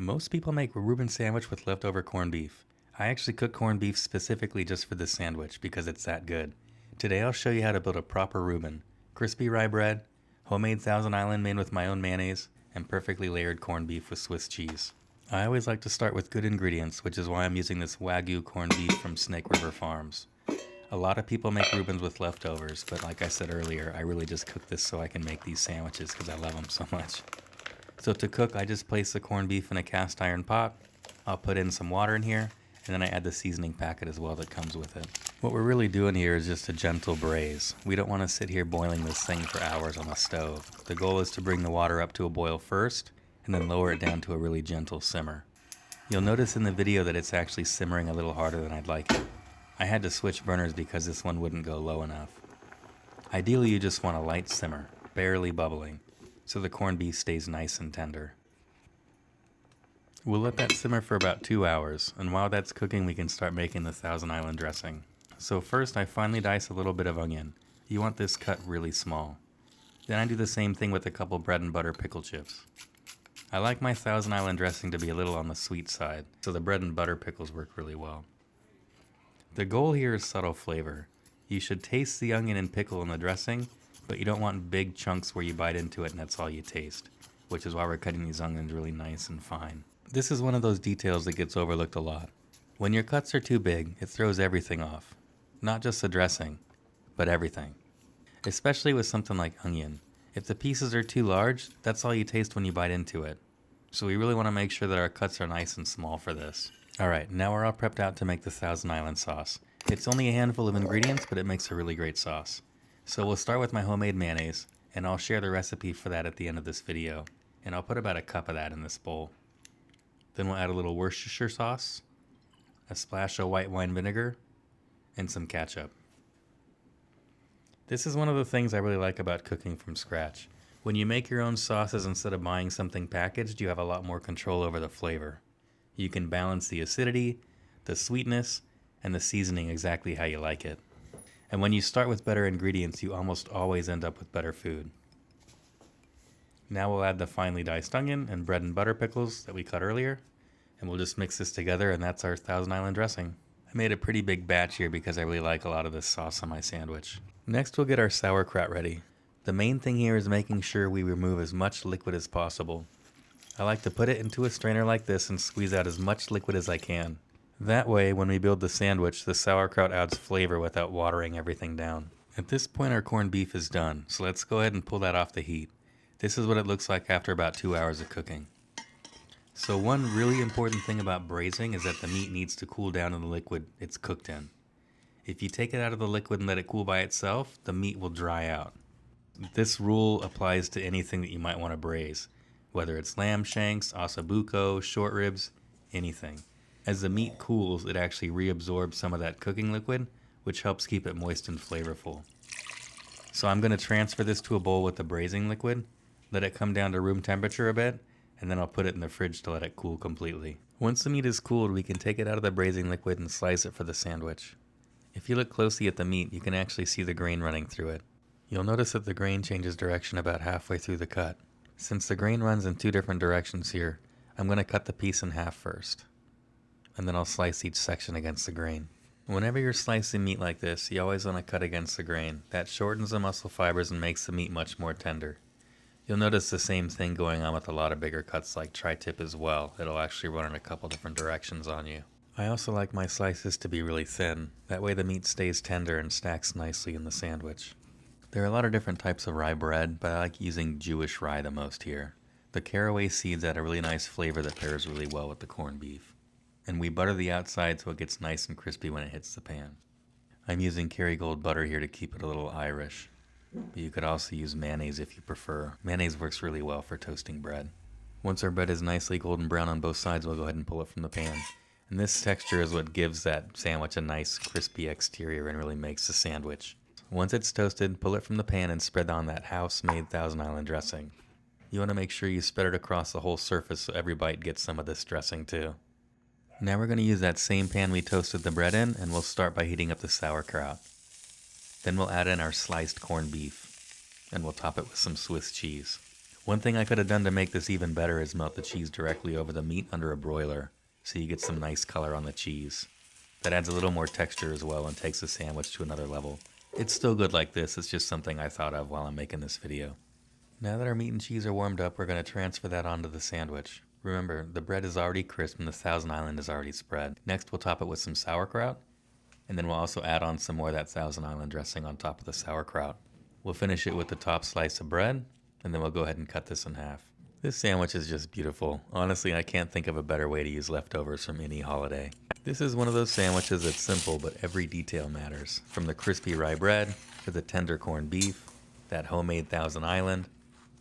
Most people make a Reuben sandwich with leftover corned beef. I actually cook corned beef specifically just for this sandwich because it's that good. Today I'll show you how to build a proper Reuben. Crispy rye bread, homemade Thousand Island made with my own mayonnaise, and perfectly layered corned beef with Swiss cheese. I always like to start with good ingredients, which is why I'm using this Wagyu corned beef from Snake River Farms. A lot of people make Reubens with leftovers, but like I said earlier, I really just cook this so I can make these sandwiches because I love them so much. So to cook, I just place the corned beef in a cast iron pot. I'll put in some water in here, and then I add the seasoning packet as well that comes with it. What we're really doing here is just a gentle braise. We don't want to sit here boiling this thing for hours on the stove. The goal is to bring the water up to a boil first, and then lower it down to a really gentle simmer. You'll notice in the video that it's actually simmering a little harder than I'd like it. I had to switch burners because this one wouldn't go low enough. Ideally, you just want a light simmer, barely bubbling, so the corned beef stays nice and tender. We'll let that simmer for about 2 hours, and while that's cooking we can start making the Thousand Island dressing. So first I finely dice a little bit of onion. You want this cut really small. Then I do the same thing with a couple bread and butter pickle chips. I like my Thousand Island dressing to be a little on the sweet side, so the bread and butter pickles work really well. The goal here is subtle flavor. You should taste the onion and pickle in the dressing, but you don't want big chunks where you bite into it and that's all you taste, which is why we're cutting these onions really nice and fine. This is one of those details that gets overlooked a lot. When your cuts are too big, it throws everything off. Not just the dressing, but everything. Especially with something like onion. If the pieces are too large, that's all you taste when you bite into it. So we really want to make sure that our cuts are nice and small for this. Alright, now we're all prepped out to make the Thousand Island sauce. It's only a handful of ingredients, but it makes a really great sauce. So we'll start with my homemade mayonnaise, and I'll share the recipe for that at the end of this video. And I'll put about a cup of that in this bowl. Then we'll add a little Worcestershire sauce, a splash of white wine vinegar, and some ketchup. This is one of the things I really like about cooking from scratch. When you make your own sauces instead of buying something packaged, you have a lot more control over the flavor. You can balance the acidity, the sweetness, and the seasoning exactly how you like it. And when you start with better ingredients, you almost always end up with better food. Now we'll add the finely diced onion and bread and butter pickles that we cut earlier, and we'll just mix this together and that's our Thousand Island dressing. I made a pretty big batch here because I really like a lot of this sauce on my sandwich. Next we'll get our sauerkraut ready. The main thing here is making sure we remove as much liquid as possible. I like to put it into a strainer like this and squeeze out as much liquid as I can. That way, when we build the sandwich, the sauerkraut adds flavor without watering everything down. At this point our corned beef is done, so let's go ahead and pull that off the heat. This is what it looks like after about 2 hours of cooking. So one really important thing about braising is that the meat needs to cool down in the liquid it's cooked in. If you take it out of the liquid and let it cool by itself, the meat will dry out. This rule applies to anything that you might want to braise, whether it's lamb shanks, ossobuco, short ribs, anything. As the meat cools, it actually reabsorbs some of that cooking liquid, which helps keep it moist and flavorful. So I'm going to transfer this to a bowl with the braising liquid, let it come down to room temperature a bit, and then I'll put it in the fridge to let it cool completely. Once the meat is cooled, we can take it out of the braising liquid and slice it for the sandwich. If you look closely at the meat, you can actually see the grain running through it. You'll notice that the grain changes direction about halfway through the cut. Since the grain runs in 2 different directions here, I'm going to cut the piece in half first. And then I'll slice each section against the grain. Whenever you're slicing meat like this, you always want to cut against the grain. That shortens the muscle fibers and makes the meat much more tender. You'll notice the same thing going on with a lot of bigger cuts like tri-tip as well. It'll actually run in a couple different directions on you. I also like my slices to be really thin. That way the meat stays tender and stacks nicely in the sandwich. There are a lot of different types of rye bread, but I like using Jewish rye the most here. The caraway seeds add a really nice flavor that pairs really well with the corned beef. And we butter the outside so it gets nice and crispy when it hits the pan. I'm using Kerrygold butter here to keep it a little Irish. But you could also use mayonnaise if you prefer. Mayonnaise works really well for toasting bread. Once our bread is nicely golden brown on both sides, we'll go ahead and pull it from the pan. And this texture is what gives that sandwich a nice crispy exterior and really makes the sandwich. Once it's toasted, pull it from the pan and spread on that house-made Thousand Island dressing. You want to make sure you spread it across the whole surface so every bite gets some of this dressing too. Now we're going to use that same pan we toasted the bread in, and we'll start by heating up the sauerkraut. Then we'll add in our sliced corned beef, and we'll top it with some Swiss cheese. One thing I could have done to make this even better is melt the cheese directly over the meat under a broiler, so you get some nice color on the cheese. That adds a little more texture as well and takes the sandwich to another level. It's still good like this, it's just something I thought of while I'm making this video. Now that our meat and cheese are warmed up, we're going to transfer that onto the sandwich. Remember, the bread is already crisp and the Thousand Island is already spread. Next, we'll top it with some sauerkraut, and then we'll also add on some more of that Thousand Island dressing on top of the sauerkraut. We'll finish it with the top slice of bread, and then we'll go ahead and cut this in half. This sandwich is just beautiful. Honestly, I can't think of a better way to use leftovers from any holiday. This is one of those sandwiches that's simple, but every detail matters. From the crispy rye bread, to the tender corned beef, that homemade Thousand Island,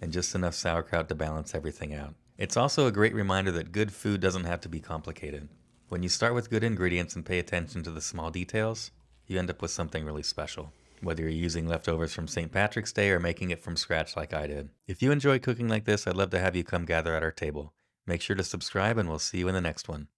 and just enough sauerkraut to balance everything out. It's also a great reminder that good food doesn't have to be complicated. When you start with good ingredients and pay attention to the small details, you end up with something really special. Whether you're using leftovers from St. Patrick's Day or making it from scratch like I did. If you enjoy cooking like this, I'd love to have you come gather at our table. Make sure to subscribe and we'll see you in the next one.